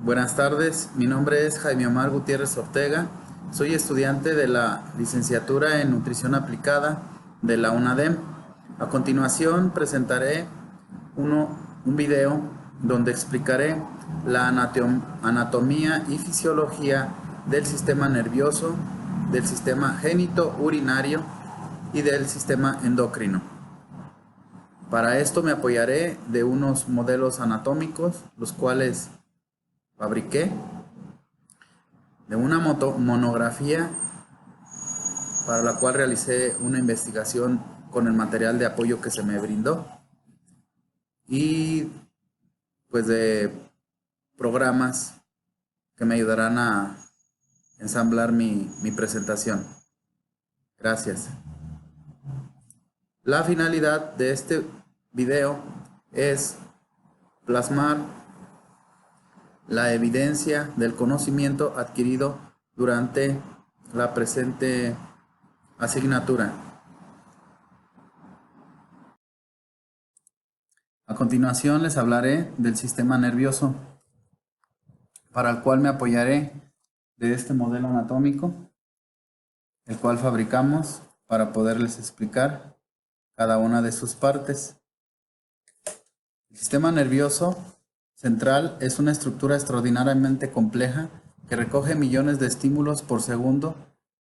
Buenas tardes, mi nombre es Jaime Omar Gutiérrez Ortega, soy estudiante de la licenciatura en Nutrición Aplicada de la UNADEM. A continuación presentaré un video donde explicaré la anatomía y fisiología del sistema nervioso, del sistema genitourinario y del sistema endocrino. Para esto me apoyaré de unos modelos anatómicos, los cuales fabriqué, de una monografía para la cual realicé una investigación con el material de apoyo que se me brindó y pues de programas que me ayudarán a ensamblar mi presentación. Gracias. La finalidad de este video es plasmar la evidencia del conocimiento adquirido durante la presente asignatura. A continuación les hablaré del sistema nervioso, para el cual me apoyaré de este modelo anatómico, el cual fabricamos para poderles explicar cada una de sus partes. El sistema nervioso central es una estructura extraordinariamente compleja que recoge millones de estímulos por segundo,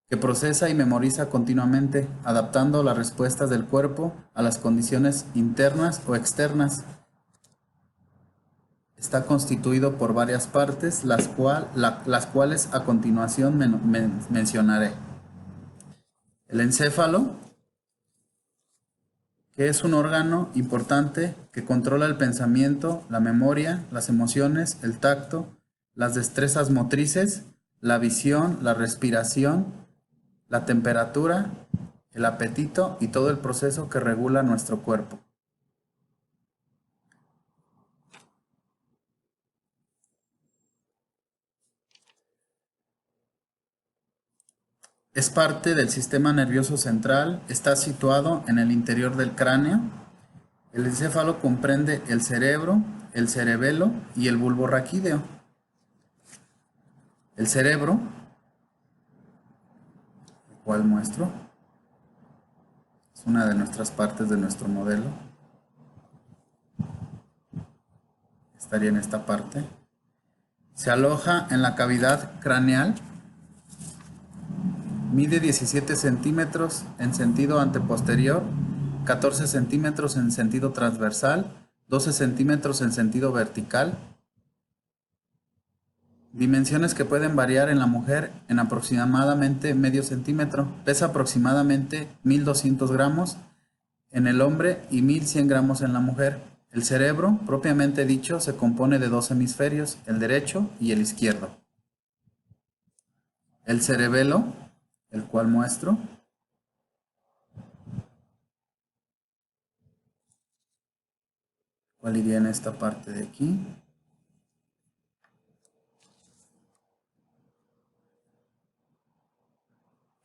que procesa y memoriza continuamente, adaptando las respuestas del cuerpo a las condiciones internas o externas. Está constituido por varias partes, las cuales a continuación mencionaré. El encéfalo, que es un órgano importante que controla el pensamiento, la memoria, las emociones, el tacto, las destrezas motrices, la visión, la respiración, la temperatura, el apetito y todo el proceso que regula nuestro cuerpo. Es parte del sistema nervioso central, está situado en el interior del cráneo. El encéfalo comprende el cerebro, el cerebelo y el bulbo raquídeo. El cerebro, el cual muestro, es una de nuestras partes de nuestro modelo. Estaría en esta parte. Se aloja en la cavidad craneal. Mide 17 centímetros en sentido anteposterior, 14 centímetros en sentido transversal, 12 centímetros en sentido vertical. Dimensiones que pueden variar en la mujer en aproximadamente medio centímetro. Pesa aproximadamente 1200 gramos en el hombre y 1100 gramos en la mujer. El cerebro, propiamente dicho, se compone de dos hemisferios, el derecho y el izquierdo. El cerebelo, el cual muestro, cuál iría en esta parte de aquí.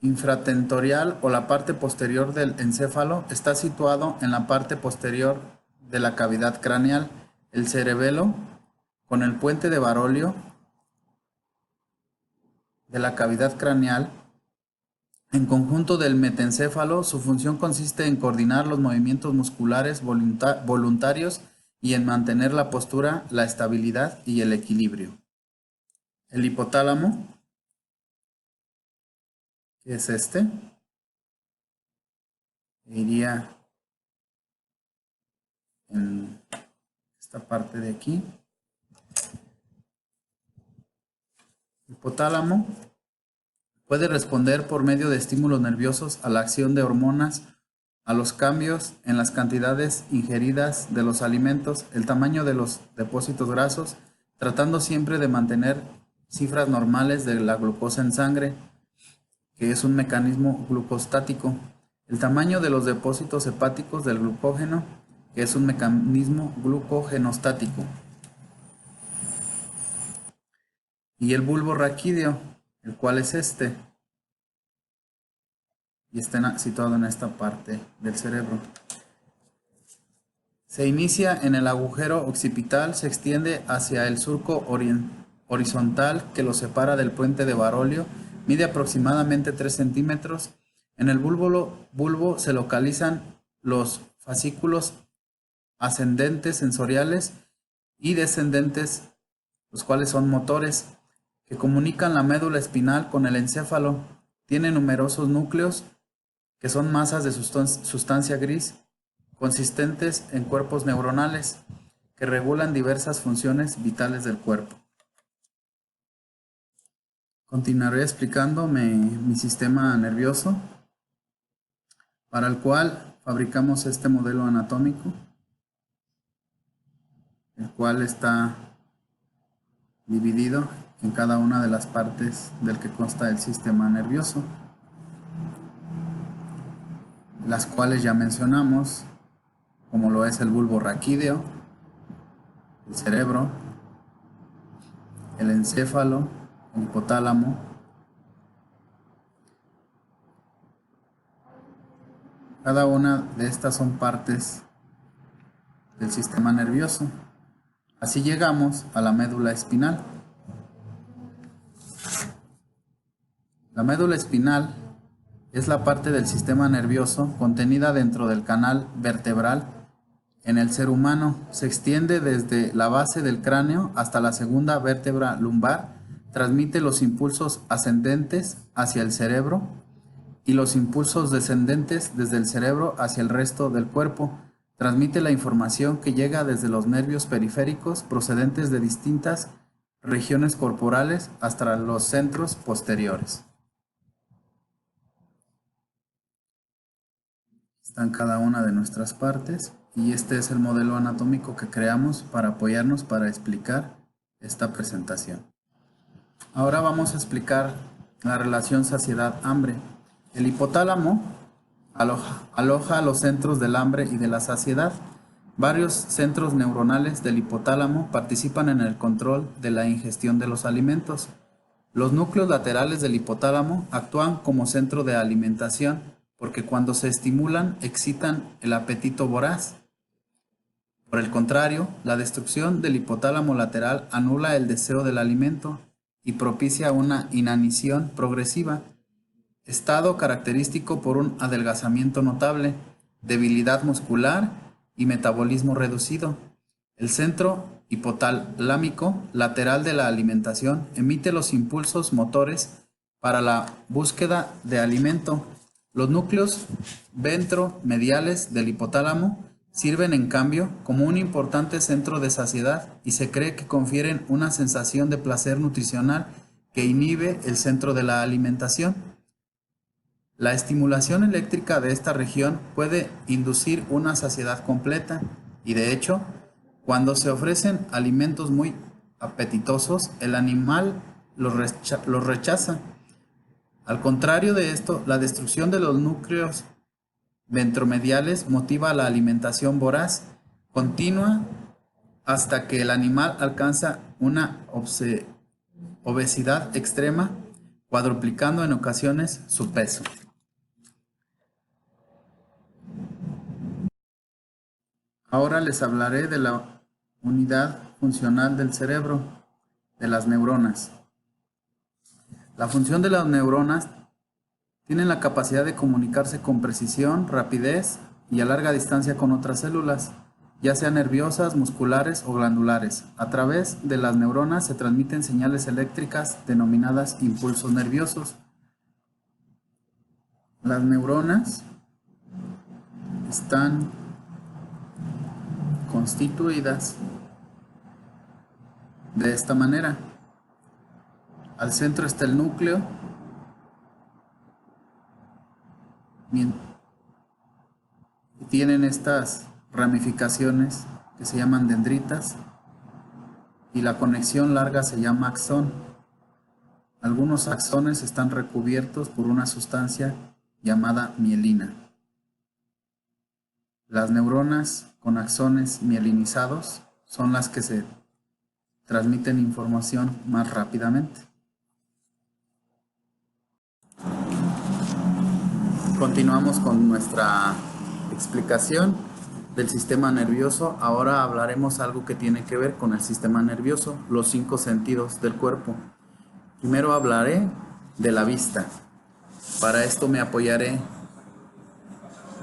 Infratentorial, o la parte posterior del encéfalo, está situado en la parte posterior de la cavidad craneal. El cerebelo, con el puente de Barolio de la cavidad craneal, en conjunto del metencéfalo, su función consiste en coordinar los movimientos musculares voluntarios y en mantener la postura, la estabilidad y el equilibrio. El hipotálamo, que es este, iría en esta parte de aquí. El hipotálamo puede responder por medio de estímulos nerviosos a la acción de hormonas, a los cambios en las cantidades ingeridas de los alimentos, el tamaño de los depósitos grasos, tratando siempre de mantener cifras normales de la glucosa en sangre, que es un mecanismo glucostático, el tamaño de los depósitos hepáticos del glucógeno, que es un mecanismo glucogenostático, y el bulbo raquídeo, el cual es este, y está situado en esta parte del cerebro. Se inicia en el agujero occipital, se extiende hacia el surco horizontal que lo separa del puente de Barolio mide aproximadamente 3 centímetros. En el bulbo se localizan los fascículos ascendentes sensoriales y descendentes, los cuales son motores, que comunican la médula espinal con el encéfalo. Tiene numerosos núcleos que son masas de sustancia gris consistentes en cuerpos neuronales que regulan diversas funciones vitales del cuerpo. Continuaré explicando mi sistema nervioso, para el cual fabricamos este modelo anatómico, el cual está dividido en cada una de las partes del que consta el sistema nervioso, las cuales ya mencionamos, como lo es el bulbo raquídeo, el cerebro, el encéfalo, el hipotálamo, cada una de estas son partes del sistema nervioso. Así llegamos a la médula espinal. La médula espinal es la parte del sistema nervioso contenida dentro del canal vertebral en el ser humano. Se extiende desde la base del cráneo hasta la segunda vértebra lumbar, transmite los impulsos ascendentes hacia el cerebro y los impulsos descendentes desde el cerebro hacia el resto del cuerpo. Transmite la información que llega desde los nervios periféricos procedentes de distintas regiones corporales hasta los centros posteriores. Están cada una de nuestras partes y este es el modelo anatómico que creamos para apoyarnos para explicar esta presentación. Ahora vamos a explicar la relación saciedad-hambre. El hipotálamo aloja los centros del hambre y de la saciedad. Varios centros neuronales del hipotálamo participan en el control de la ingestión de los alimentos. Los núcleos laterales del hipotálamo actúan como centro de alimentación porque cuando se estimulan excitan el apetito voraz. Por el contrario, la destrucción del hipotálamo lateral anula el deseo del alimento y propicia una inanición progresiva, estado característico por un adelgazamiento notable, debilidad muscular y metabolismo reducido. El centro hipotalámico lateral de la alimentación emite los impulsos motores para la búsqueda de alimento. Los núcleos ventromediales del hipotálamo sirven en cambio como un importante centro de saciedad y se cree que confieren una sensación de placer nutricional que inhibe el centro de la alimentación. La estimulación eléctrica de esta región puede inducir una saciedad completa y de hecho, cuando se ofrecen alimentos muy apetitosos, el animal los rechaza. Al contrario de esto, la destrucción de los núcleos ventromediales motiva la alimentación voraz, continua, hasta que el animal alcanza una obesidad extrema, cuadruplicando en ocasiones su peso. Ahora les hablaré de la unidad funcional del cerebro, de las neuronas. La función de las neuronas tienen la capacidad de comunicarse con precisión, rapidez y a larga distancia con otras células, ya sean nerviosas, musculares o glandulares. A través de las neuronas se transmiten señales eléctricas denominadas impulsos nerviosos. Las neuronas están constituidas de esta manera. Al centro está el núcleo, y tienen estas ramificaciones que se llaman dendritas y la conexión larga se llama axón. Algunos axones están recubiertos por una sustancia llamada mielina. Las neuronas con axones mielinizados son las que se transmiten información más rápidamente. Continuamos con nuestra explicación. del sistema nervioso. Ahora hablaremos algo que tiene que ver con el sistema nervioso, los 5 sentidos del cuerpo. Primero hablaré de la vista. Para esto me apoyaré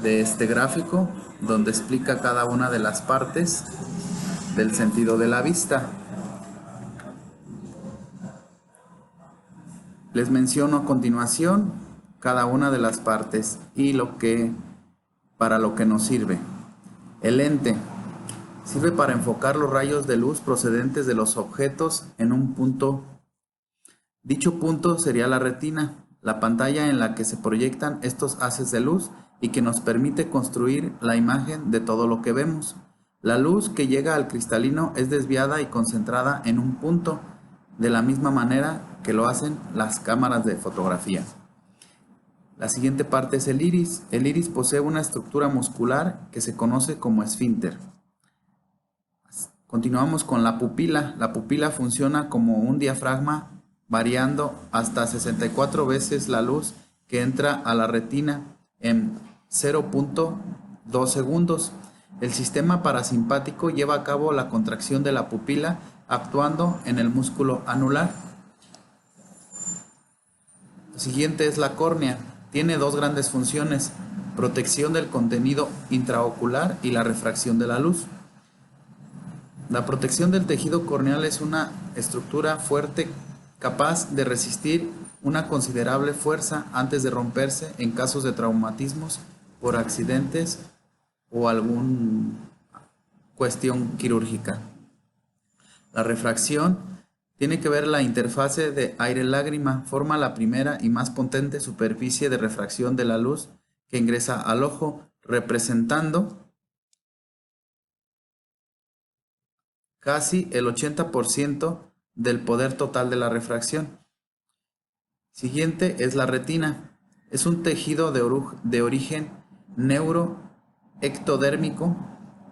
de este gráfico donde explica cada una de las partes del sentido de la vista. Les menciono a continuación cada una de las partes y para lo que nos sirve. El lente sirve para enfocar los rayos de luz procedentes de los objetos en un punto. Dicho punto sería la retina, la pantalla en la que se proyectan estos haces de luz y que nos permite construir la imagen de todo lo que vemos. La luz que llega al cristalino es desviada y concentrada en un punto, de la misma manera que lo hacen las cámaras de fotografía. La siguiente parte es el iris. El iris posee una estructura muscular que se conoce como esfínter. Continuamos con la pupila. La pupila funciona como un diafragma, variando hasta 64 veces la luz que entra a la retina en 0.2 segundos. El sistema parasimpático lleva a cabo la contracción de la pupila actuando en el músculo anular. Lo siguiente es la córnea. Tiene dos grandes funciones: protección del contenido intraocular y la refracción de la luz. La protección del tejido corneal es una estructura fuerte capaz de resistir una considerable fuerza antes de romperse en casos de traumatismos por accidentes o alguna cuestión quirúrgica. La refracción tiene que ver la interfase de aire-lágrima, forma la primera y más potente superficie de refracción de la luz que ingresa al ojo, representando casi el 80% del poder total de la refracción. Siguiente es la retina. Es un tejido de origen neuroectodérmico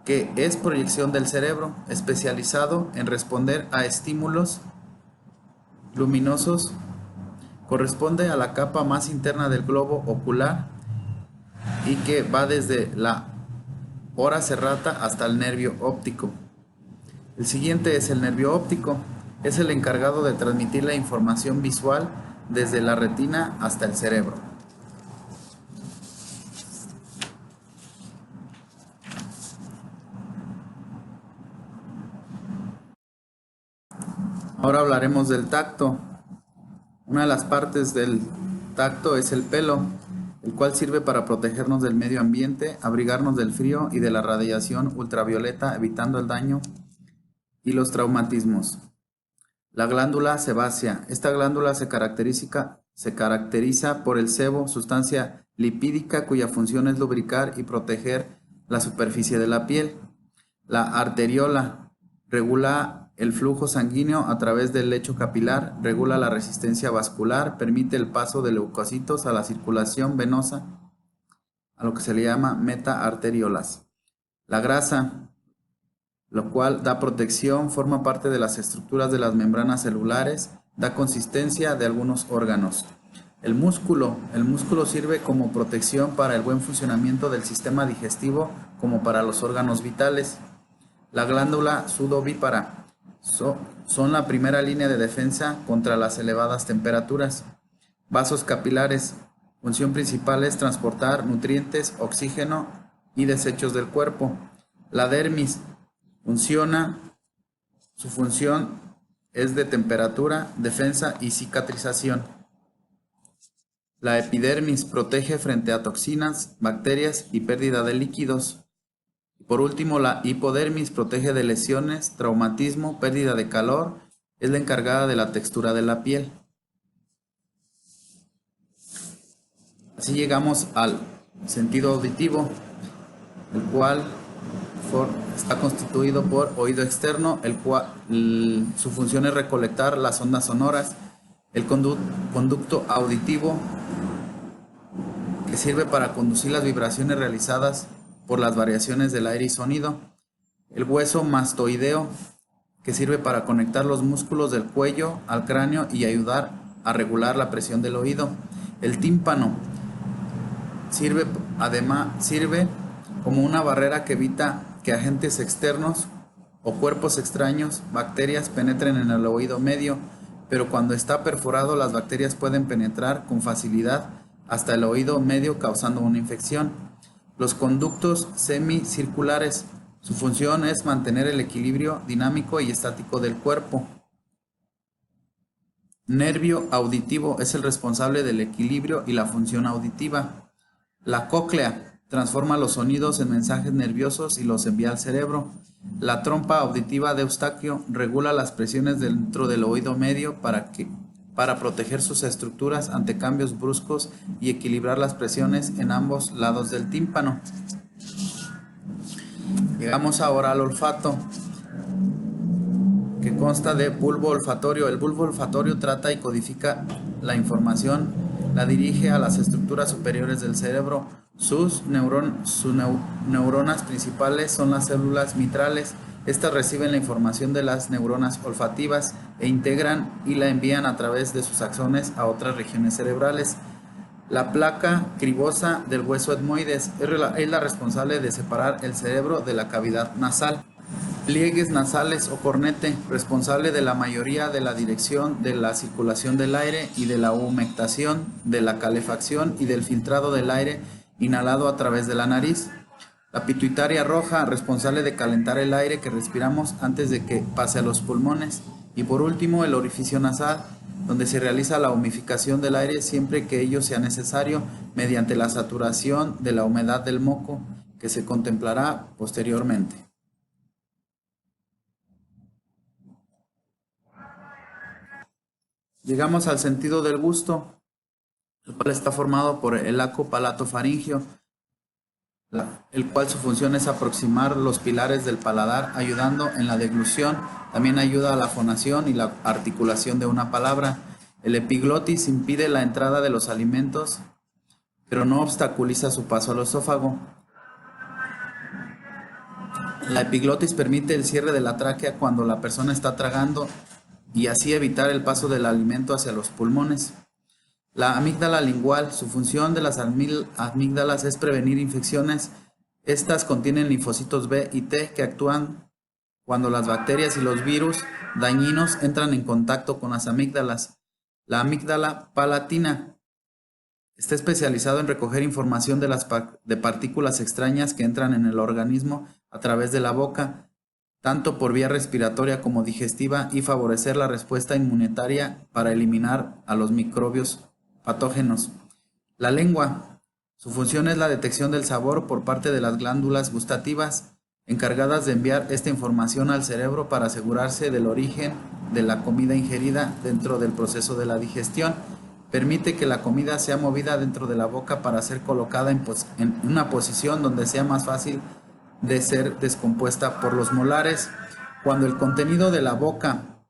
que es proyección del cerebro, especializado en responder a estímulos luminosos. Corresponde a la capa más interna del globo ocular y que va desde la ora serrata hasta el nervio óptico. El siguiente es el nervio óptico. Es el encargado de transmitir la información visual desde la retina hasta el cerebro. Ahora hablaremos del tacto. Una de las partes del tacto es el pelo, el cual sirve para protegernos del medio ambiente, abrigarnos del frío y de la radiación ultravioleta, evitando el daño y los traumatismos. La glándula sebácea. Esta glándula se caracteriza por el sebo, sustancia lipídica cuya función es lubricar y proteger la superficie de la piel. La arteriola regula el flujo sanguíneo a través del lecho capilar, regula la resistencia vascular, permite el paso de leucocitos a la circulación venosa, a lo que se le llama metaarteriolas. La grasa, lo cual da protección, forma parte de las estructuras de las membranas celulares, da consistencia de algunos órganos. El músculo sirve como protección para el buen funcionamiento del sistema digestivo como para los órganos vitales. La glándula sudovípara son la primera línea de defensa contra las elevadas temperaturas. Vasos capilares, función principal es transportar nutrientes, oxígeno y desechos del cuerpo. La dermis, su función es de temperatura, defensa y cicatrización. La epidermis protege frente a toxinas, bacterias y pérdida de líquidos. Por último, la hipodermis protege de lesiones, traumatismo, pérdida de calor, es la encargada de la textura de la piel. Así llegamos al sentido auditivo, el cual está constituido por oído externo, el cual su función es recolectar las ondas sonoras. El conducto auditivo, que sirve para conducir las vibraciones realizadas por las variaciones del aire y sonido. El hueso mastoideo, que sirve para conectar los músculos del cuello al cráneo y ayudar a regular la presión del oído. El tímpano sirve como una barrera que evita que agentes externos o cuerpos extraños, bacterias, penetren en el oído medio, pero cuando está perforado las bacterias pueden penetrar con facilidad hasta el oído medio causando una infección. Los conductos semicirculares, su función es mantener el equilibrio dinámico y estático del cuerpo. Nervio auditivo es el responsable del equilibrio y la función auditiva. La cóclea transforma los sonidos en mensajes nerviosos y los envía al cerebro. La trompa auditiva de Eustaquio regula las presiones dentro del oído medio para proteger sus estructuras ante cambios bruscos y equilibrar las presiones en ambos lados del tímpano. Llegamos ahora al olfato, que consta de bulbo olfatorio. El bulbo olfatorio trata y codifica la información, la dirige a las estructuras superiores del cerebro. Sus neuronas principales son las células mitrales. Estas reciben la información de las neuronas olfativas e integran y la envían a través de sus axones a otras regiones cerebrales. La placa cribosa del hueso etmoides es la responsable de separar el cerebro de la cavidad nasal. Pliegues nasales o cornete, responsable de la mayoría de la dirección de la circulación del aire y de la humectación, de la calefacción y del filtrado del aire inhalado a través de la nariz. La pituitaria roja, responsable de calentar el aire que respiramos antes de que pase a los pulmones. Y por último, el orificio nasal, donde se realiza la humidificación del aire siempre que ello sea necesario mediante la saturación de la humedad del moco, que se contemplará posteriormente. Llegamos al sentido del gusto, el cual está formado por el arco palato-faríngeo, el cual su función es aproximar los pilares del paladar, ayudando en la deglución. También ayuda a la fonación y la articulación de una palabra. El epiglotis impide la entrada de los alimentos, pero no obstaculiza su paso al esófago. La epiglotis permite el cierre de la tráquea cuando la persona está tragando y así evitar el paso del alimento hacia los pulmones. La amígdala lingual, su función de las amígdalas es prevenir infecciones. Estas contienen linfocitos B y T que actúan cuando las bacterias y los virus dañinos entran en contacto con las amígdalas. La amígdala palatina está especializado en recoger información de partículas extrañas que entran en el organismo a través de la boca, tanto por vía respiratoria como digestiva, y favorecer la respuesta inmunitaria para eliminar a los microbios patógenos. La lengua, su función es la detección del sabor por parte de las glándulas gustativas, encargadas de enviar esta información al cerebro para asegurarse del origen de la comida ingerida dentro del proceso de la digestión. Permite que la comida sea movida dentro de la boca para ser colocada en una posición donde sea más fácil de ser descompuesta por los molares. Cuando el contenido de la boca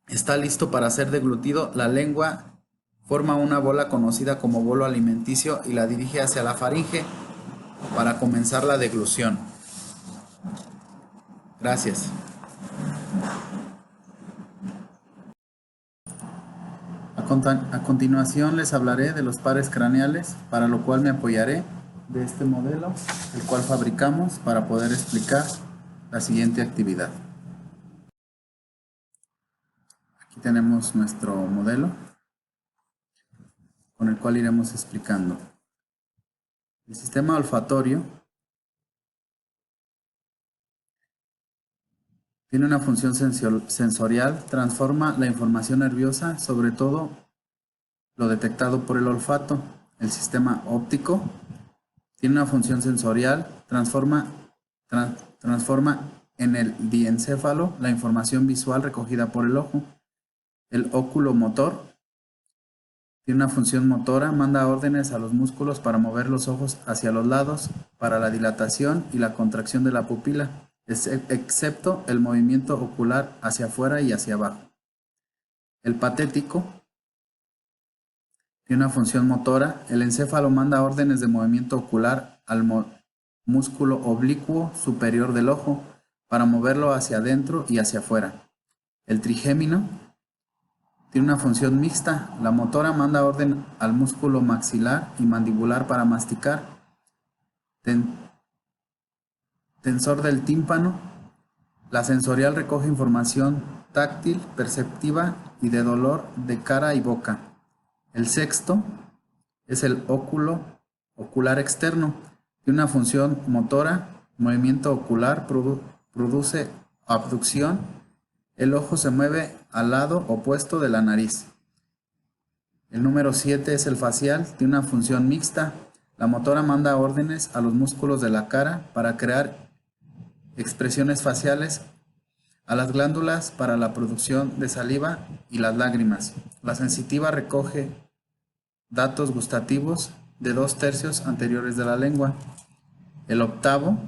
está listo para ser deglutido, la lengua forma una bola conocida como bolo alimenticio y la dirige hacia la faringe para comenzar la deglución. Gracias. A continuación les hablaré de los pares craneales, para lo cual me apoyaré de este modelo, el cual fabricamos para poder explicar la siguiente actividad. Aquí tenemos nuestro modelo, con el cual iremos explicando. El sistema olfatorio tiene una función sensorial, transforma la información nerviosa, sobre todo lo detectado por el olfato. El sistema óptico tiene una función sensorial, transforma en el diencéfalo la información visual recogida por el ojo. El oculomotor tiene una función motora, manda órdenes a los músculos para mover los ojos hacia los lados, para la dilatación y la contracción de la pupila, excepto el movimiento ocular hacia afuera y hacia abajo. El patético tiene una función motora. El encéfalo manda órdenes de movimiento ocular al músculo oblicuo superior del ojo para moverlo hacia adentro y hacia afuera. El trigémino tiene una función mixta. La motora manda orden al músculo maxilar y mandibular para masticar. ten- tensor del tímpano. La sensorial recoge información táctil, perceptiva y de dolor de cara y boca. El sexto es el óculo ocular externo. Tiene una función motora, movimiento ocular, produce abducción. El ojo se mueve al lado opuesto de la nariz. El número 7 es el facial, tiene una función mixta. La motora manda órdenes a los músculos de la cara para crear expresiones faciales, a las glándulas para la producción de saliva y las lágrimas. La sensitiva recoge datos gustativos de 2/3 anteriores de la lengua. El octavo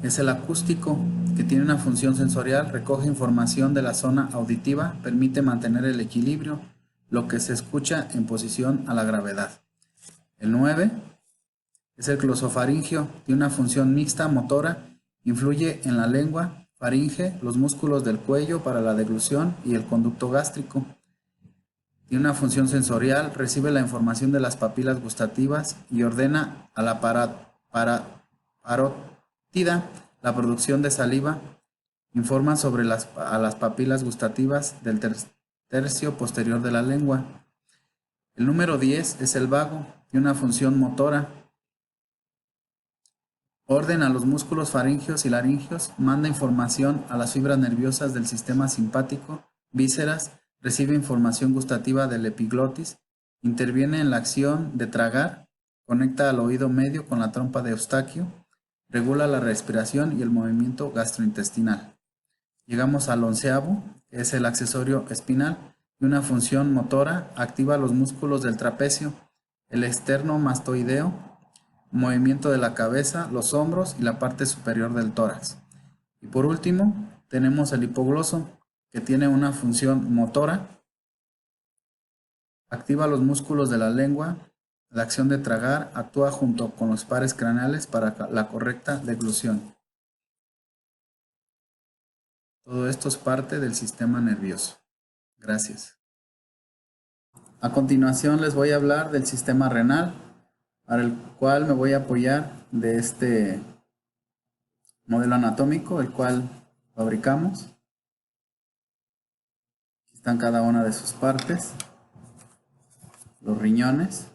es el acústico, que tiene una función sensorial, recoge información de la zona auditiva, permite mantener el equilibrio, lo que se escucha en posición a la gravedad. El 9 es el glosofaringio, tiene una función mixta motora, influye en la lengua, faringe, los músculos del cuello para la deglución y el conducto gástrico. Tiene una función sensorial, recibe la información de las papilas gustativas y ordena a la parótida la producción de saliva. Informa sobre las papilas gustativas del tercio posterior de la lengua. El número 10 es el vago, tiene una función motora. Ordena a los músculos faringeos y laringeos, manda información a las fibras nerviosas del sistema simpático, vísceras, recibe información gustativa del epiglotis, interviene en la acción de tragar, conecta al oído medio con la trompa de Eustaquio, regula la respiración y el movimiento gastrointestinal. Llegamos al 11avo, que es el accesorio espinal, y una función motora, activa los músculos del trapecio, el esternomastoideo, movimiento de la cabeza, los hombros y la parte superior del tórax. Y por último, tenemos el hipogloso, que tiene una función motora, activa los músculos de la lengua, la acción de tragar, actúa junto con los pares craneales para la correcta deglución. Todo esto es parte del sistema nervioso. Gracias. A continuación les voy a hablar del sistema renal, para el cual me voy a apoyar de este modelo anatómico, el cual fabricamos. Aquí están cada una de sus partes: los riñones,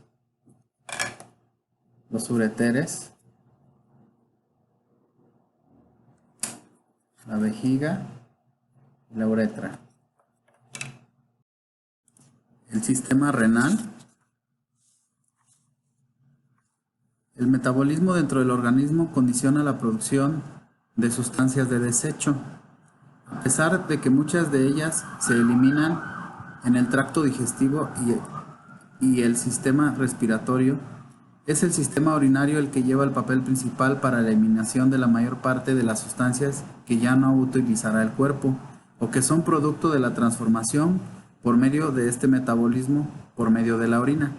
los ureteres, la vejiga y la uretra. El sistema renal. El metabolismo dentro del organismo condiciona la producción de sustancias de desecho. A pesar de que muchas de ellas se eliminan en el tracto digestivo y el sistema respiratorio, es el sistema urinario el que lleva el papel principal para la eliminación de la mayor parte de las sustancias que ya no utilizará el cuerpo o que son producto de la transformación por medio de este metabolismo por medio de la orina.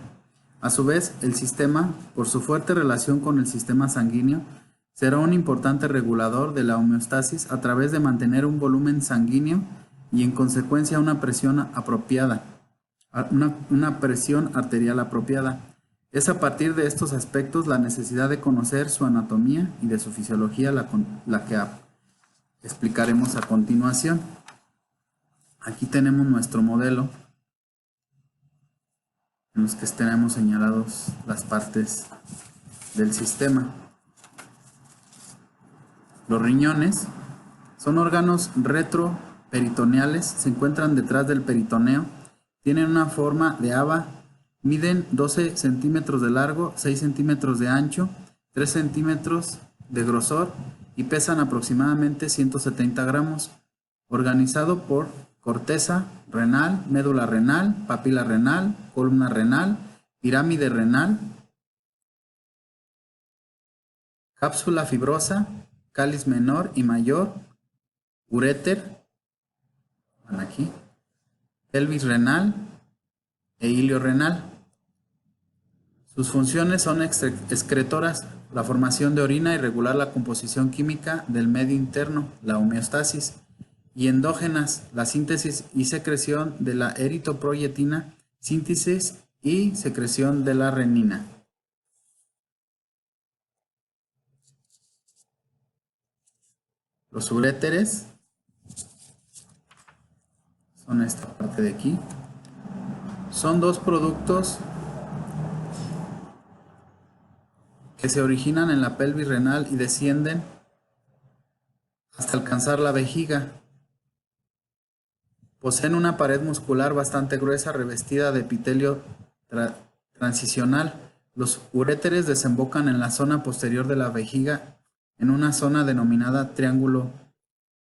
A su vez, el sistema, por su fuerte relación con el sistema sanguíneo, será un importante regulador de la homeostasis a través de mantener un volumen sanguíneo y en consecuencia una presión apropiada, una presión arterial apropiada. Es a partir de estos aspectos la necesidad de conocer su anatomía y de su fisiología la que explicaremos a continuación. Aquí tenemos nuestro modelo en los que tenemos señalados las partes del sistema. Los riñones son órganos retroperitoneales, se encuentran detrás del peritoneo, tienen una forma de haba, miden 12 centímetros de largo, 6 centímetros de ancho, 3 centímetros de grosor y pesan aproximadamente 170 gramos, organizado por corteza renal, médula renal, papila renal, columna renal, pirámide renal, cápsula fibrosa, cáliz menor y mayor, uréter, aquí, pelvis renal e ilio renal. Sus funciones son excretoras, la formación de orina y regular la composición química del medio interno, la homeostasis, y endógenas, la síntesis y secreción de la eritropoyetina, síntesis y secreción de la renina. Los uréteres son esta parte de aquí. Son dos productos que se originan en la pelvis renal y descienden hasta alcanzar la vejiga. Poseen una pared muscular bastante gruesa revestida de epitelio transicional. Los uréteres desembocan en la zona posterior de la vejiga en una zona denominada triángulo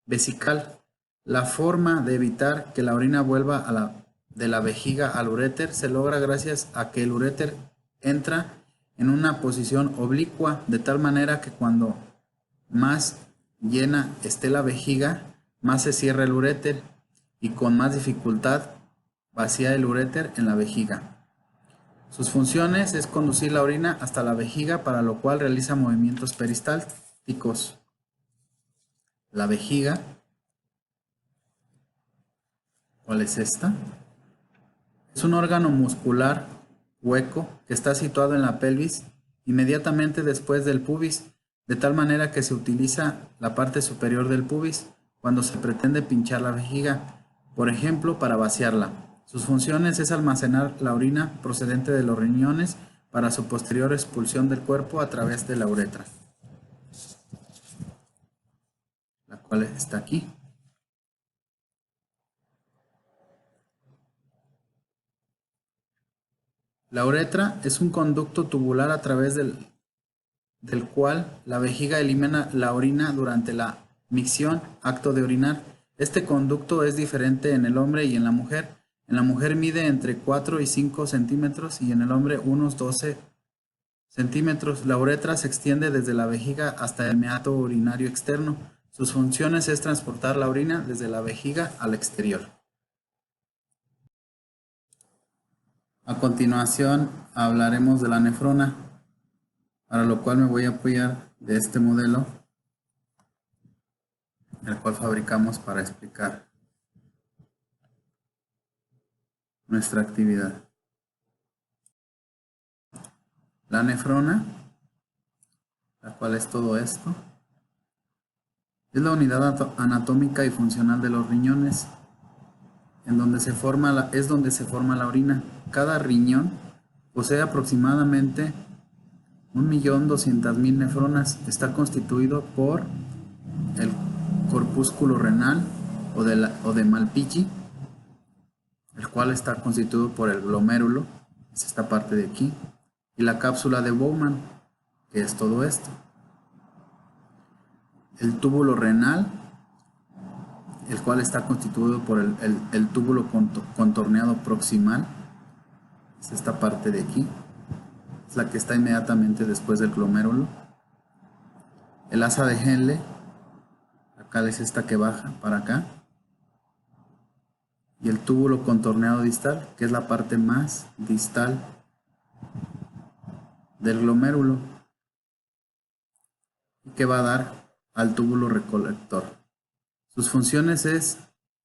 vesical. La forma de evitar que la orina vuelva de la vejiga al uréter se logra gracias a que el uréter entra en una posición oblicua, de tal manera que cuando más llena esté la vejiga, más se cierra el uréter y con más dificultad vacía el uréter en la vejiga. Sus funciones es conducir la orina hasta la vejiga, para lo cual realiza movimientos peristálticos. La vejiga, ¿cuál es esta? Es un órgano muscular hueco que está situado en la pelvis inmediatamente después del pubis, de tal manera que se utiliza la parte superior del pubis cuando se pretende pinchar la vejiga, por ejemplo, para vaciarla. Sus funciones es almacenar la orina procedente de los riñones para su posterior expulsión del cuerpo a través de la uretra, la cual está aquí. La uretra es un conducto tubular a través del cual la vejiga elimina la orina durante la micción, acto de orinar. Este conducto es diferente en el hombre y en la mujer. En la mujer mide entre 4 y 5 centímetros y en el hombre unos 12 centímetros. La uretra se extiende desde la vejiga hasta el meato urinario externo. Sus funciones es transportar la orina desde la vejiga al exterior. A continuación hablaremos de la nefrona, para lo cual me voy a apoyar de este modelo, el cual fabricamos para explicar nuestra actividad. La nefrona, la cual es todo esto, es la unidad anatómica y funcional de los riñones, en donde se forma la orina. Cada riñón posee aproximadamente 1.200.000 nefronas. Está constituido por el corpúsculo renal o de Malpighi, el cual está constituido por el glomérulo, es esta parte de aquí, y la cápsula de Bowman, que es todo esto. El túbulo renal, el cual está constituido por el túbulo contorneado proximal, es esta parte de aquí, es la que está inmediatamente después del glomérulo. El asa de Henle, acá es esta que baja para acá, y el túbulo contorneado distal, que es la parte más distal del glomérulo y que va a dar al túbulo recolector. Sus funciones es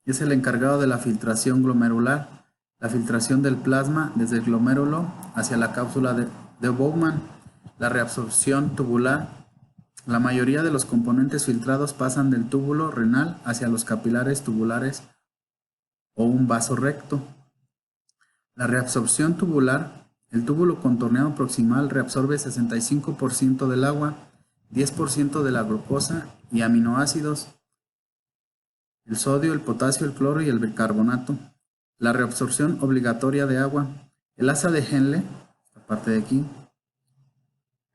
el encargado de la filtración glomerular, la filtración del plasma desde el glomérulo hacia la cápsula de Bowman, la reabsorción tubular. La mayoría de los componentes filtrados pasan del túbulo renal hacia los capilares tubulares o un vaso recto. La reabsorción tubular, el túbulo contorneado proximal reabsorbe 65% del agua, 10% de la glucosa y aminoácidos, el sodio, el potasio, el cloro y el bicarbonato. La reabsorción obligatoria de agua, el asa de Henle, esta parte de aquí,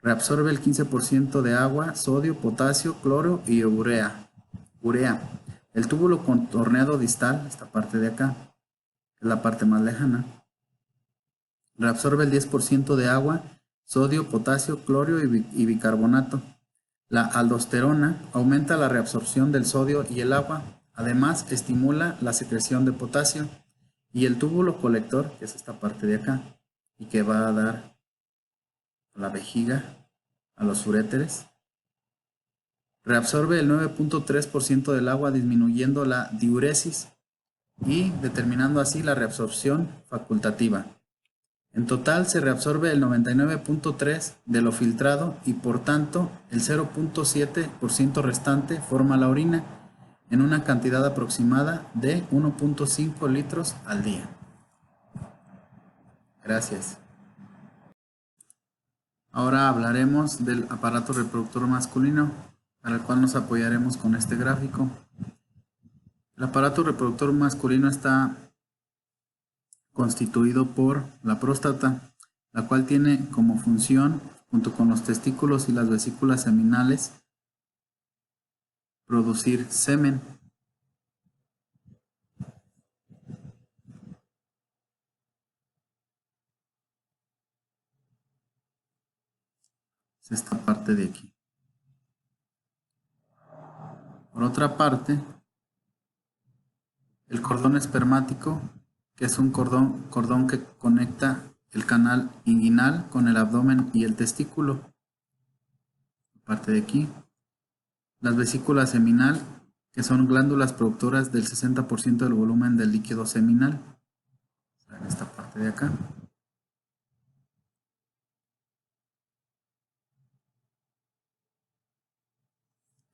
reabsorbe el 15% de agua, sodio, potasio, cloro y urea. El túbulo contorneado distal, esta parte de acá, es la parte más lejana, reabsorbe el 10% de agua, sodio, potasio, cloro y bicarbonato. La aldosterona aumenta la reabsorción del sodio y el agua, además estimula la secreción de potasio. Y el túbulo colector, que es esta parte de acá, y que va a dar a la vejiga, a los uréteres, reabsorbe el 9.3% del agua, disminuyendo la diuresis y determinando así la reabsorción facultativa. En total se reabsorbe el 99.3% de lo filtrado y por tanto el 0.7% restante forma la orina en una cantidad aproximada de 1.5 litros al día. Gracias. Ahora hablaremos del aparato reproductor masculino, para el cual nos apoyaremos con este gráfico. El aparato reproductor masculino está constituido por la próstata, la cual tiene como función, junto con los testículos y las vesículas seminales, producir semen. Es esta parte de aquí. Por otra parte, el cordón espermático, que es un cordón que conecta el canal inguinal con el abdomen y el testículo. Parte de aquí. Las vesículas seminal, que son glándulas productoras del 60% del volumen del líquido seminal. En esta parte de acá.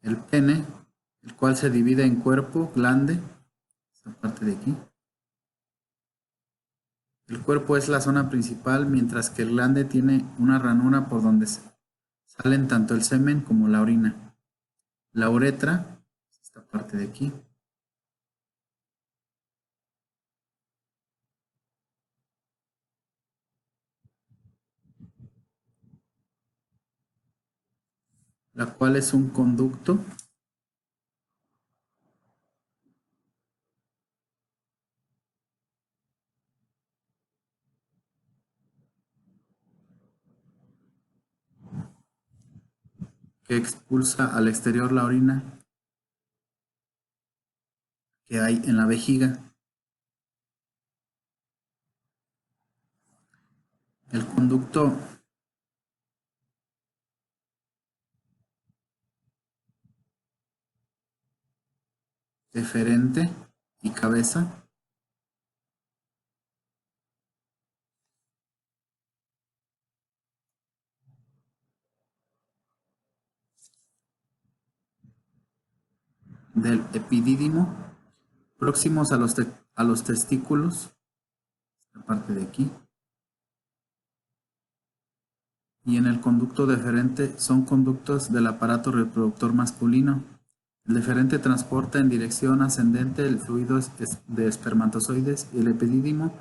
El pene, el cual se divide en cuerpo, glande, esta parte de aquí. El cuerpo es la zona principal, mientras que el glande tiene una ranura por donde salen tanto el semen como la orina. La uretra, esta parte de aquí. La cual es un conducto que expulsa al exterior la orina que hay en la vejiga. El conducto deferente y cabeza del epidídimo, próximos a los testículos, esta parte de aquí. Y en el conducto deferente son conductos del aparato reproductor masculino. El deferente transporta en dirección ascendente el fluido de espermatozoides y el epidídimo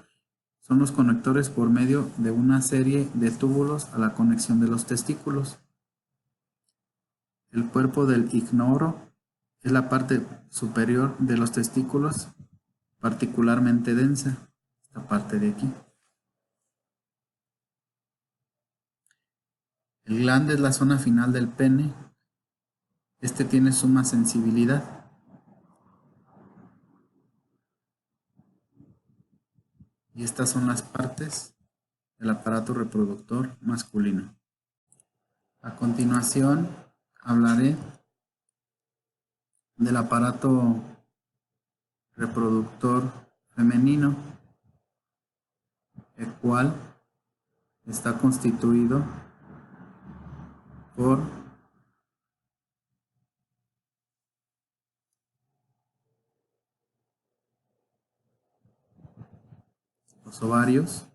son los conectores por medio de una serie de túbulos a la conexión de los testículos. El cuerpo del icnoro es la parte superior de los testículos, particularmente densa, esta parte de aquí. El glande es la zona final del pene. Este tiene suma sensibilidad. Y estas son las partes del aparato reproductor masculino. A continuación hablaré del aparato reproductor femenino, el cual está constituido por los ovarios,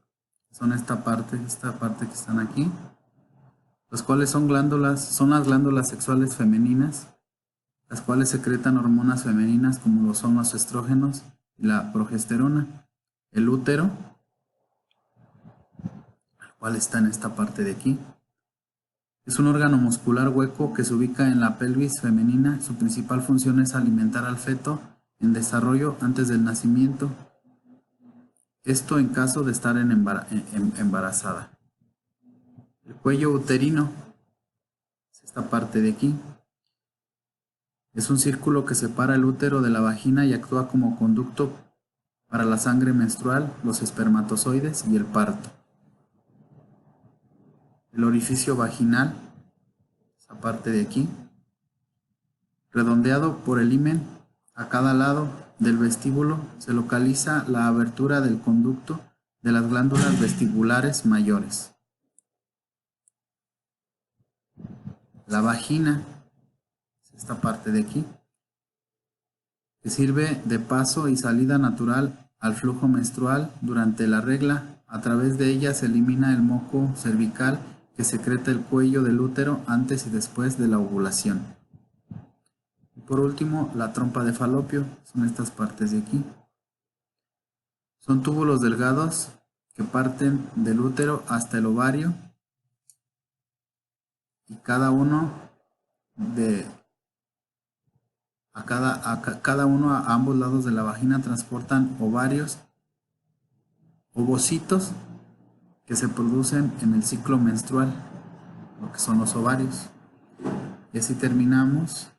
son esta parte que están aquí, los cuales son las glándulas sexuales femeninas, las cuales secretan hormonas femeninas como lo son los estrógenos y la progesterona. El útero, el cual está en esta parte de aquí, es un órgano muscular hueco que se ubica en la pelvis femenina. Su principal función es alimentar al feto en desarrollo antes del nacimiento. Esto en caso de estar embarazada. El cuello uterino es esta parte de aquí. Es un círculo que separa el útero de la vagina y actúa como conducto para la sangre menstrual, los espermatozoides y el parto. El orificio vaginal, esa parte de aquí, redondeado por el himen, a cada lado del vestíbulo se localiza la abertura del conducto de las glándulas vestibulares mayores. La vagina, esta parte de aquí, que sirve de paso y salida natural al flujo menstrual durante la regla. A través de ella se elimina el moco cervical que secreta el cuello del útero antes y después de la ovulación. Y por último, la trompa de falopio, son estas partes de aquí. Son túbulos delgados que parten del útero hasta el ovario y cada uno a ambos lados de la vagina transportan ovocitos que se producen en el ciclo menstrual, lo que son los ovarios. Y así terminamos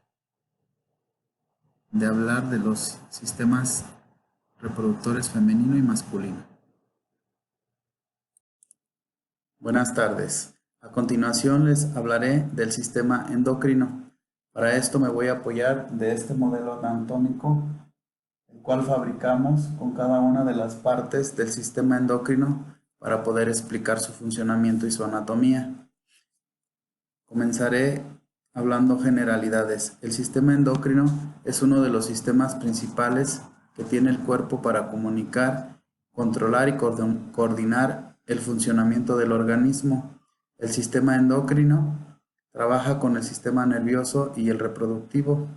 de hablar de los sistemas reproductores femenino y masculino. Buenas tardes. A continuación les hablaré del sistema endocrino. Para esto me voy a apoyar de este modelo anatómico, el cual fabricamos con cada una de las partes del sistema endocrino para poder explicar su funcionamiento y su anatomía. Comenzaré hablando generalidades. El sistema endocrino es uno de los sistemas principales que tiene el cuerpo para comunicar, controlar y coordinar el funcionamiento del organismo. El sistema endocrino trabaja con el sistema nervioso y el reproductivo,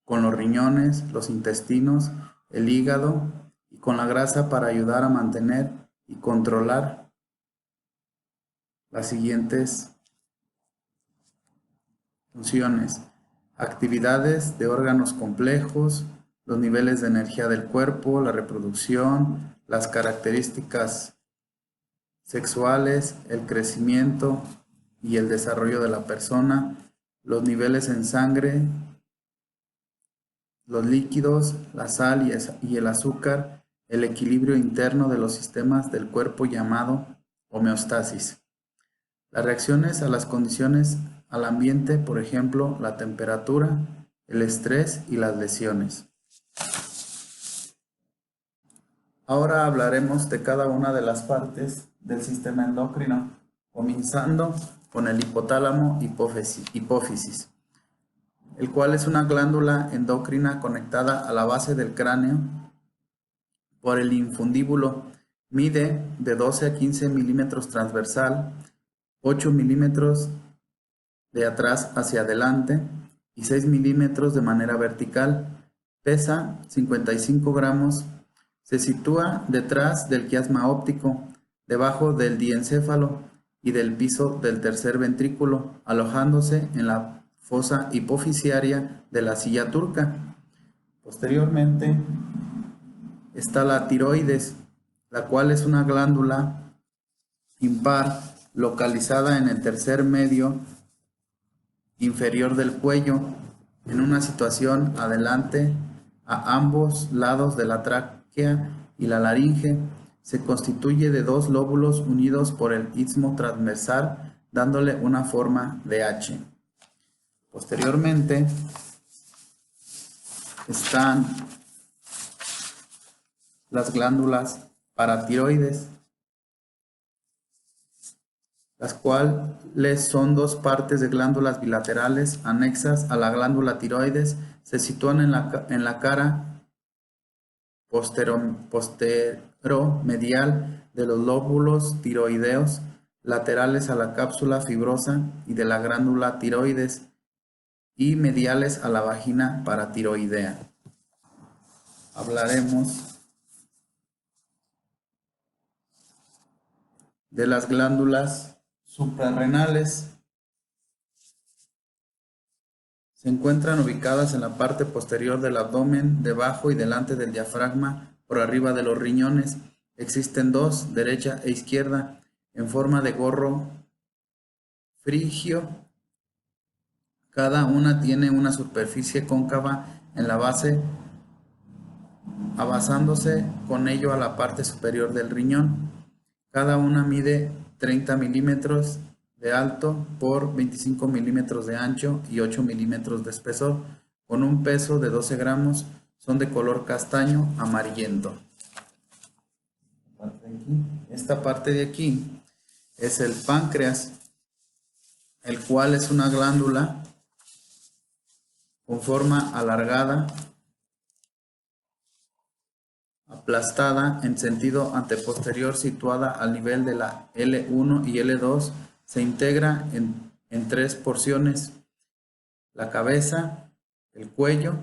con los riñones, los intestinos, el hígado y con la grasa para ayudar a mantener y controlar las siguientes funciones: actividades de órganos complejos, los niveles de energía del cuerpo, la reproducción, las características sexuales, el crecimiento y el desarrollo de la persona, los niveles en sangre, los líquidos, la sal y el azúcar, el equilibrio interno de los sistemas del cuerpo llamado homeostasis. Las reacciones a las condiciones al ambiente, por ejemplo, la temperatura, el estrés y las lesiones. Ahora hablaremos de cada una de las partes del sistema endocrino, comenzando con el hipotálamo hipófisis, el cual es una glándula endocrina conectada a la base del cráneo por el infundíbulo. Mide de 12 a 15 milímetros transversal, 8 milímetros de atrás hacia adelante y 6 milímetros de manera vertical. Pesa 55 gramos. Se sitúa detrás del quiasma óptico, debajo del diencéfalo y del piso del tercer ventrículo, alojándose en la fosa hipofisiaria de la silla turca. Posteriormente está la tiroides, la cual es una glándula impar localizada en el tercer medio inferior del cuello, en una situación adelante a ambos lados de la tráquea y la laringe. Se constituye de dos lóbulos unidos por el istmo transversal, dándole una forma de H. Posteriormente están las glándulas paratiroides, las cuales son dos partes de glándulas bilaterales anexas a la glándula tiroides. Se sitúan en la cara posteromedial de los lóbulos tiroideos, laterales a la cápsula fibrosa y de la glándula tiroides y mediales a la vagina paratiroidea. Hablaremos de las glándulas suprarrenales. Se encuentran ubicadas en la parte posterior del abdomen, debajo y delante del diafragma, por arriba de los riñones. Existen dos, derecha e izquierda, en forma de gorro frigio. Cada una tiene una superficie cóncava en la base, abasándose con ello a la parte superior del riñón. Cada una mide 30 milímetros de alto por 25 milímetros de ancho y 8 milímetros de espesor, con un peso de 12 gramos. Son de color castaño amarillento. Esta parte de aquí es el páncreas, el cual es una glándula con forma alargada, aplastada en sentido anteposterior, situada al nivel de la L1 y L2. Se integra en tres porciones: la cabeza, el cuello,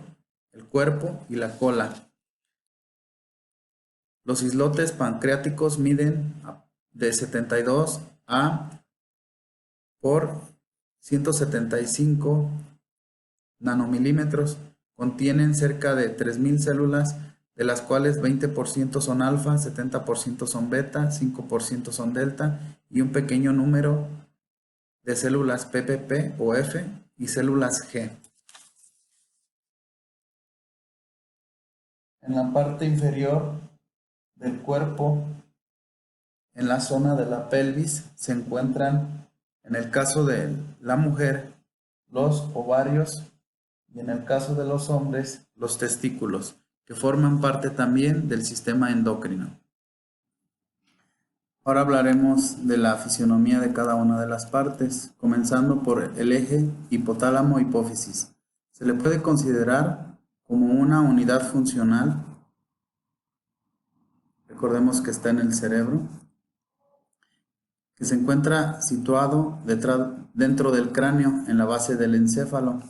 el cuerpo y la cola. Los islotes pancreáticos miden de 72 a por 175 nanomilímetros. Contienen cerca de 3.000 células, de las cuales 20% son alfa, 70% son beta, 5% son delta y un pequeño número de células PPP o F y células G. En la parte inferior del cuerpo, en la zona de la pelvis, se encuentran, en el caso de la mujer, los ovarios y en el caso de los hombres, los testículos, que forman parte también del sistema endocrino. Ahora hablaremos de la fisionomía de cada una de las partes, comenzando por el eje hipotálamo-hipófisis. Se le puede considerar como una unidad funcional. Recordemos que está en el cerebro, que se encuentra situado dentro del cráneo, en la base del encéfalo.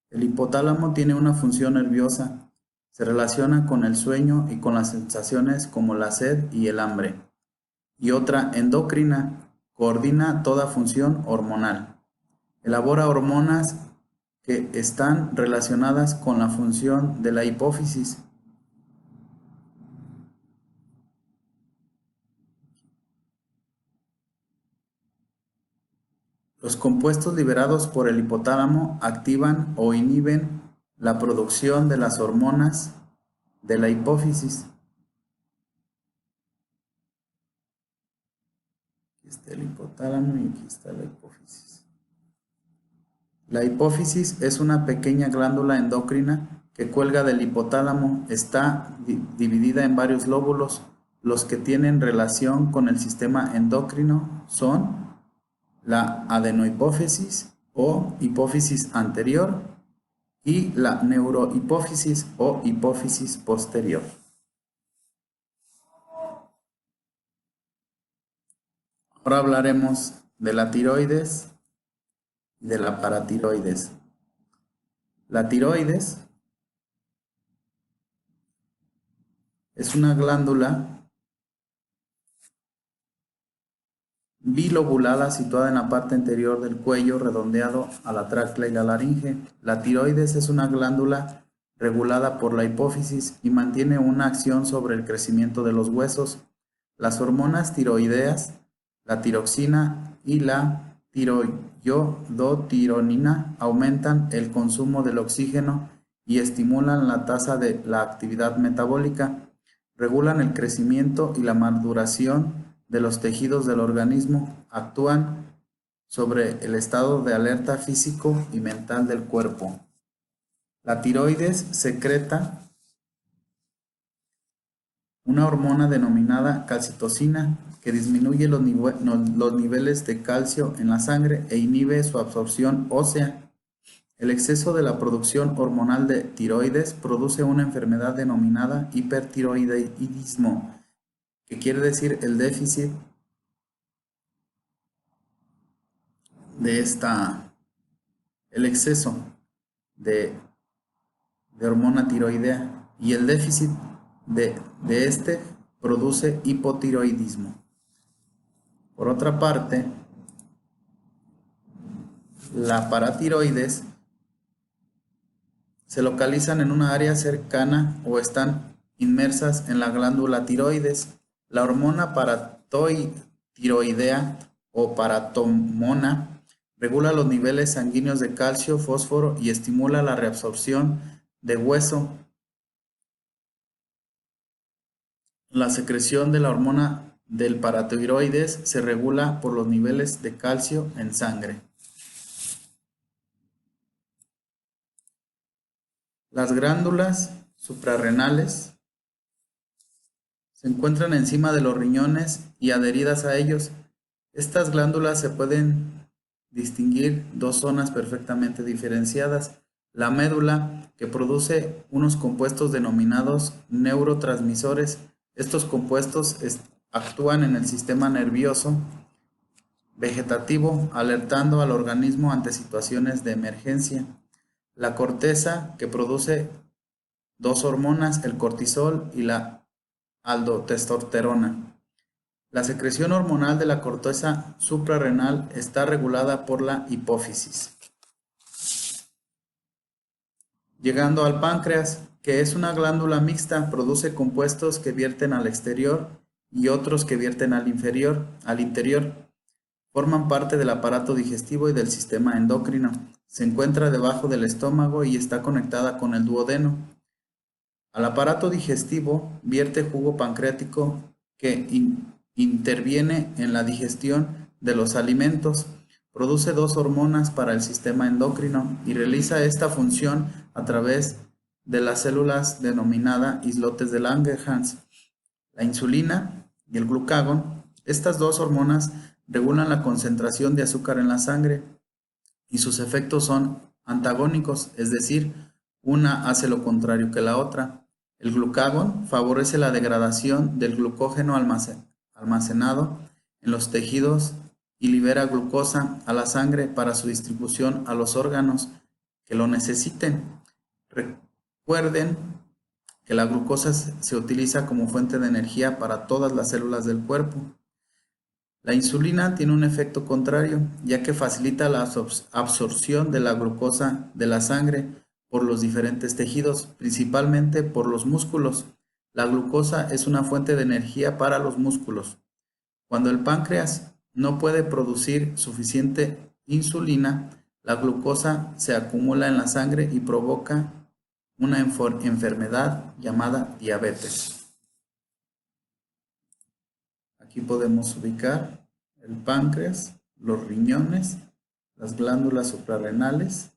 El hipotálamo tiene una función nerviosa. Se relaciona con el sueño y con las sensaciones como la sed y el hambre. Y otra endocrina, coordina toda función hormonal. Elabora hormonas que están relacionadas con la función de la hipófisis. Los compuestos liberados por el hipotálamo activan o inhiben la producción de las hormonas de la hipófisis. Aquí está el hipotálamo y aquí está la hipófisis. La hipófisis es una pequeña glándula endocrina que cuelga del hipotálamo. Está dividida en varios lóbulos. Los que tienen relación con el sistema endocrino son la adenohipófisis o hipófisis anterior y la neurohipófisis o hipófisis posterior. Ahora hablaremos de la tiroides y de la paratiroides. La tiroides es una glándula bilobulada situada en la parte anterior del cuello, redondeado a la tráquea y la laringe. La tiroides es una glándula regulada por la hipófisis y mantiene una acción sobre el crecimiento de los huesos. Las hormonas tiroideas, la tiroxina y la tiroyodotironina, aumentan el consumo del oxígeno y estimulan la tasa de la actividad metabólica. Regulan el crecimiento y la maduración de los tejidos del organismo. Actúan sobre el estado de alerta físico y mental del cuerpo. La tiroides secreta una hormona denominada calcitocina que disminuye los niveles de calcio en la sangre e inhibe su absorción ósea. El exceso de la producción hormonal de tiroides produce una enfermedad denominada hipertiroidismo, que quiere decir el déficit de el exceso de hormona tiroidea, y el déficit de este produce hipotiroidismo. Por otra parte, la paratiroides se localizan en una área cercana o están inmersas en la glándula tiroides. La hormona paratiroidea o paratomona regula los niveles sanguíneos de calcio, fósforo y estimula la reabsorción de hueso. La secreción de la hormona del paratiroides se regula por los niveles de calcio en sangre. Las glándulas suprarrenales Se encuentran encima de los riñones y adheridas a ellos. Estas glándulas se pueden distinguir dos zonas perfectamente diferenciadas. La médula, que produce unos compuestos denominados neurotransmisores. Estos compuestos actúan en el sistema nervioso vegetativo, alertando al organismo ante situaciones de emergencia. La corteza, que produce dos hormonas, el cortisol y la aldotestosterona. La secreción hormonal de la corteza suprarrenal está regulada por la hipófisis. Llegando al páncreas, que es una glándula mixta, produce compuestos que vierten al exterior y otros que vierten al interior. Forman parte del aparato digestivo y del sistema endocrino. Se encuentra debajo del estómago y está conectada con el duodeno. Al aparato digestivo vierte jugo pancreático que interviene en la digestión de los alimentos, produce dos hormonas para el sistema endocrino y realiza esta función a través de las células denominadas islotes de Langerhans, la insulina y el glucagón. Estas dos hormonas regulan la concentración de azúcar en la sangre y sus efectos son antagónicos, es decir, una hace lo contrario que la otra. El glucagón favorece la degradación del glucógeno almacenado en los tejidos y libera glucosa a la sangre para su distribución a los órganos que lo necesiten. Recuerden que la glucosa se utiliza como fuente de energía para todas las células del cuerpo. La insulina tiene un efecto contrario, ya que facilita la absorción de la glucosa de la sangre por los diferentes tejidos, principalmente por los músculos. La glucosa es una fuente de energía para los músculos. Cuando el páncreas no puede producir suficiente insulina, la glucosa se acumula en la sangre y provoca una enfermedad llamada diabetes. Aquí podemos ubicar el páncreas, los riñones, las glándulas suprarrenales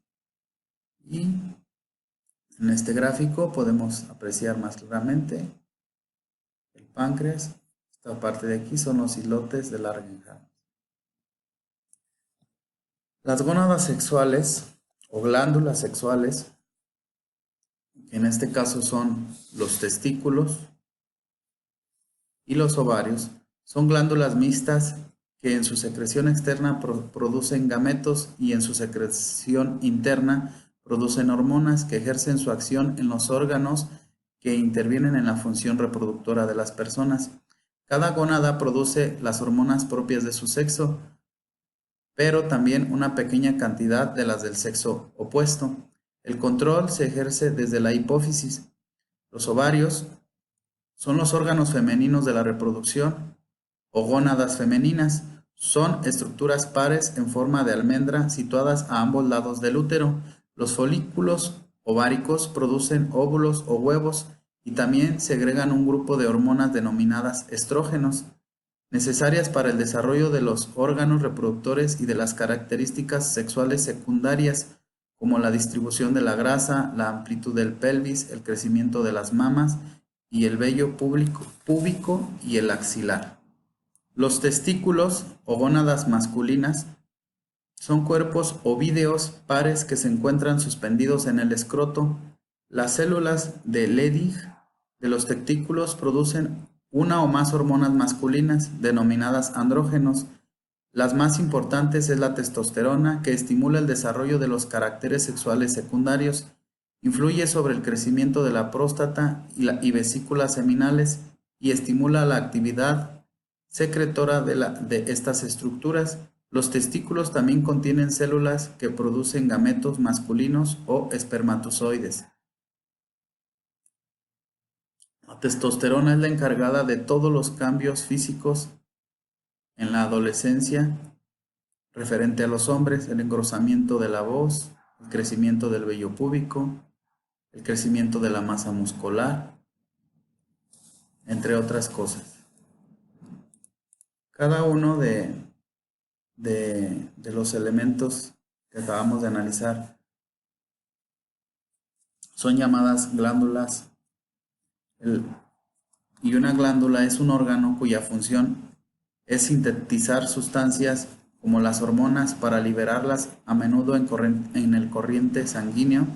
y en este gráfico podemos apreciar más claramente el páncreas. Esta parte de aquí son los islotes de Langerhans. Las gónadas sexuales o glándulas sexuales, que en este caso son los testículos y los ovarios, son glándulas mixtas que en su secreción externa producen gametos y en su secreción interna producen hormonas que ejercen su acción en los órganos que intervienen en la función reproductora de las personas. Cada gónada produce las hormonas propias de su sexo, pero también una pequeña cantidad de las del sexo opuesto. El control se ejerce desde la hipófisis. Los ovarios son los órganos femeninos de la reproducción o gónadas femeninas. Son estructuras pares en forma de almendra situadas a ambos lados del útero. Los folículos ováricos producen óvulos o huevos y también segregan un grupo de hormonas denominadas estrógenos, necesarias para el desarrollo de los órganos reproductores y de las características sexuales secundarias, como la distribución de la grasa, la amplitud del pelvis, el crecimiento de las mamas y el vello púbico y el axilar. Los testículos o gónadas masculinas son cuerpos ovídeos pares que se encuentran suspendidos en el escroto. Las células de Leydig de los testículos producen una o más hormonas masculinas denominadas andrógenos. Las más importantes es la testosterona, que estimula el desarrollo de los caracteres sexuales secundarios, influye sobre el crecimiento de la próstata y vesículas seminales y estimula la actividad secretora de estas estructuras. Los testículos también contienen células que producen gametos masculinos o espermatozoides. La testosterona es la encargada de todos los cambios físicos en la adolescencia referente a los hombres: el engrosamiento de la voz, el crecimiento del vello púbico, el crecimiento de la masa muscular, entre otras cosas. Cada uno de los elementos que acabamos de analizar son llamadas glándulas. y una glándula es un órgano cuya función es sintetizar sustancias como las hormonas para liberarlas a menudo en el corriente sanguíneo.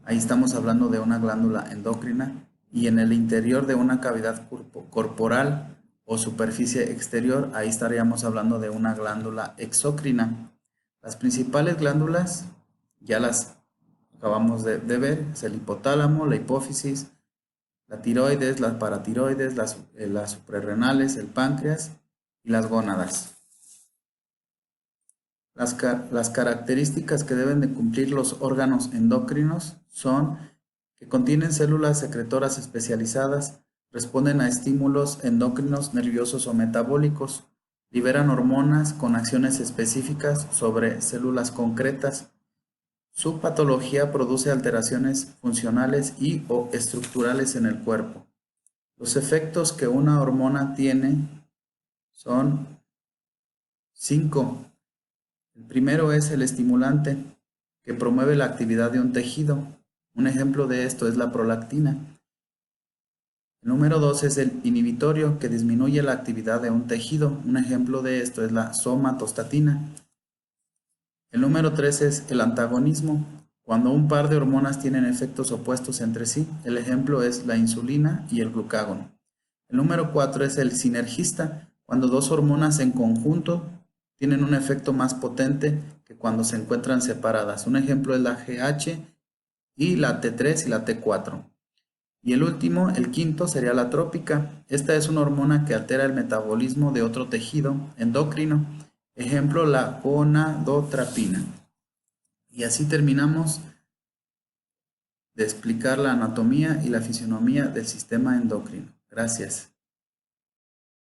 Ahí estamos hablando de una glándula endocrina y en el interior de una cavidad corporal o superficie exterior, ahí estaríamos hablando de una glándula exócrina. Las principales glándulas ya las acabamos de ver, es el hipotálamo, la hipófisis, la tiroides, las paratiroides, las suprarrenales, el páncreas y las gónadas. Las características que deben de cumplir los órganos endocrinos son que contienen células secretoras especializadas, responden a estímulos endocrinos, nerviosos o metabólicos, liberan hormonas con acciones específicas sobre células concretas. Su patología produce alteraciones funcionales y o estructurales en el cuerpo. Los efectos que una hormona tiene son 5. El primero es el estimulante, que promueve la actividad de un tejido. Un ejemplo de esto es la prolactina. El número 2 es el inhibitorio, que disminuye la actividad de un tejido. Un ejemplo de esto es la somatostatina. El número 3 es el antagonismo, cuando un par de hormonas tienen efectos opuestos entre sí. El ejemplo es la insulina y el glucagón. El número 4 es el sinergista, cuando dos hormonas en conjunto tienen un efecto más potente que cuando se encuentran separadas. Un ejemplo es la GH y la T3 y la T4. Y el último, el quinto, sería la trópica. Esta es una hormona que altera el metabolismo de otro tejido endocrino. Ejemplo, la gonadotropina. Y así terminamos de explicar la anatomía y la fisionomía del sistema endocrino. Gracias.